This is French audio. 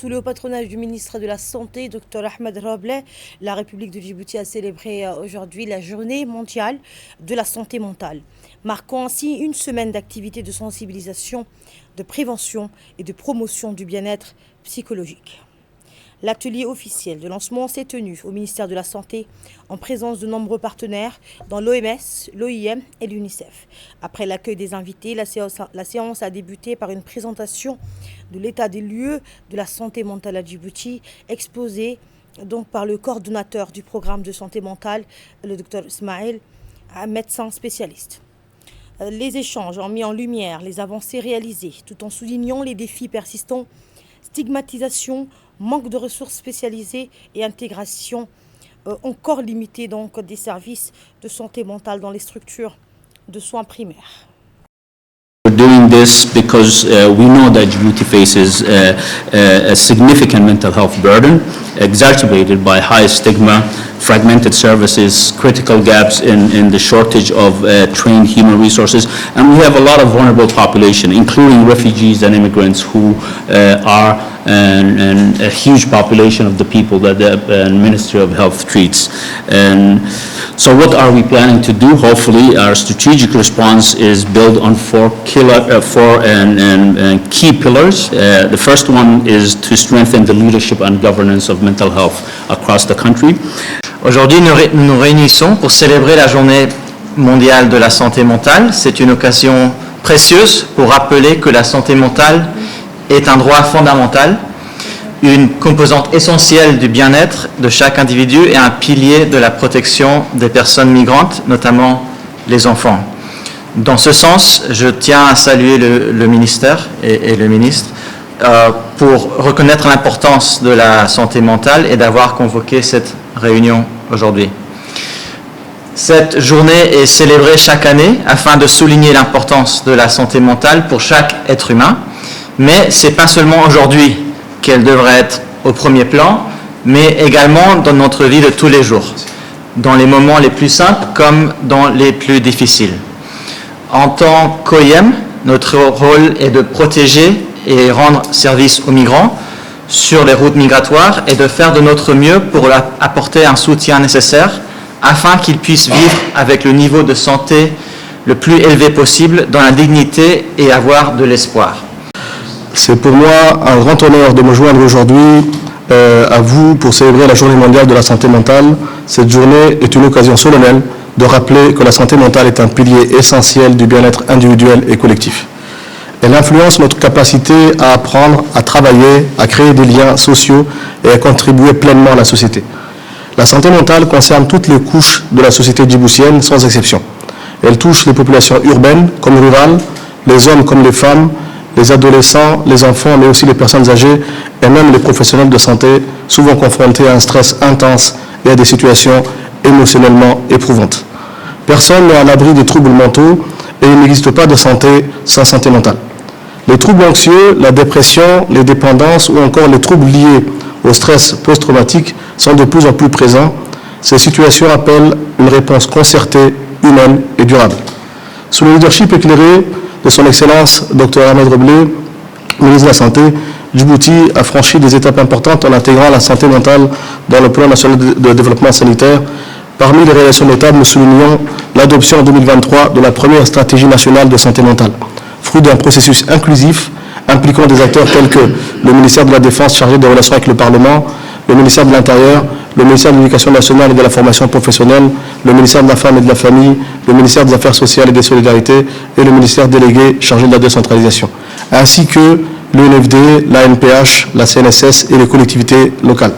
Sous le patronage du ministre de la Santé, Dr Ahmed Robleh, la République de Djibouti a célébré aujourd'hui la journée mondiale de la santé mentale, marquant ainsi une semaine d'activités de sensibilisation, de prévention et de promotion du bien-être psychologique. L'atelier officiel de lancement s'est tenu au ministère de la Santé en présence de nombreux partenaires dans l'OMS, l'OIM et l'UNICEF. Après l'accueil des invités, la séance a débuté par une présentation de l'état des lieux de la santé mentale à Djibouti, exposée donc par le coordonnateur du programme de santé mentale, le Dr Ismaël, un médecin spécialiste. Les échanges ont mis en lumière les avancées réalisées, tout en soulignant les défis persistants, stigmatisation, manque de ressources spécialisées et intégration encore limitée donc des services de santé mentale dans les structures de soins primaires. We're doing this because we know that Djibouti faces a significant mental health burden, exacerbated by high stigma, fragmented services, critical gaps in the shortage of trained human resources, and we have a lot of vulnerable population, including refugees and immigrants who are a huge population of the people that the Ministry of Health treats. And so what are we planning to do? Hopefully our strategic response is built on four key pillars. The first one is to strengthen the leadership and governance of mental health across the country. Aujourd'hui, nous nous réunissons pour célébrer la journée mondiale de la santé mentale. C'est une occasion précieuse pour rappeler que la santé mentale est un droit fondamental, une composante essentielle du bien-être de chaque individu et un pilier de la protection des personnes migrantes, notamment les enfants. Dans ce sens, je tiens à saluer le ministère et le ministre pour reconnaître l'importance de la santé mentale et d'avoir convoqué cette réunion aujourd'hui. Cette journée est célébrée chaque année afin de souligner l'importance de la santé mentale pour chaque être humain, mais ce n'est pas seulement aujourd'hui qu'elle devrait être au premier plan, mais également dans notre vie de tous les jours, dans les moments les plus simples comme dans les plus difficiles. En tant qu'OIM, notre rôle est de protéger et rendre service aux migrants sur les routes migratoires et de faire de notre mieux pour apporter un soutien nécessaire afin qu'ils puissent vivre avec le niveau de santé le plus élevé possible dans la dignité et avoir de l'espoir. C'est pour moi un grand honneur de me joindre aujourd'hui à vous pour célébrer la Journée mondiale de la santé mentale. Cette journée est une occasion solennelle de rappeler que la santé mentale est un pilier essentiel du bien-être individuel et collectif. Elle influence notre capacité à apprendre, à travailler, à créer des liens sociaux et à contribuer pleinement à la société. La santé mentale concerne toutes les couches de la société djiboutienne sans exception. Elle touche les populations urbaines comme rurales, les hommes comme les femmes, les adolescents, les enfants, mais aussi les personnes âgées et même les professionnels de santé, souvent confrontés à un stress intense et à des situations émotionnellement éprouvantes. Personne n'est à l'abri des troubles mentaux et il n'existe pas de santé sans santé mentale. Les troubles anxieux, la dépression, les dépendances ou encore les troubles liés au stress post-traumatique sont de plus en plus présents. Ces situations appellent une réponse concertée, humaine et durable. Sous le leadership éclairé de son Excellence Dr Ahmed Robleh, ministre de la Santé, Djibouti a franchi des étapes importantes en intégrant la santé mentale dans le plan national de développement sanitaire. Parmi les réalisations notables, nous soulignons l'adoption en 2023 de la première stratégie nationale de santé mentale, fruit d'un processus inclusif impliquant des acteurs tels que le ministère de la Défense chargé des relations avec le Parlement, le ministère de l'Intérieur, le ministère de l'Éducation nationale et de la formation professionnelle, le ministère de la Femme et de la Famille, le ministère des Affaires sociales et des Solidarités et le ministère délégué chargé de la décentralisation, ainsi que l'UNFD, la NPH, la CNSS et les collectivités locales.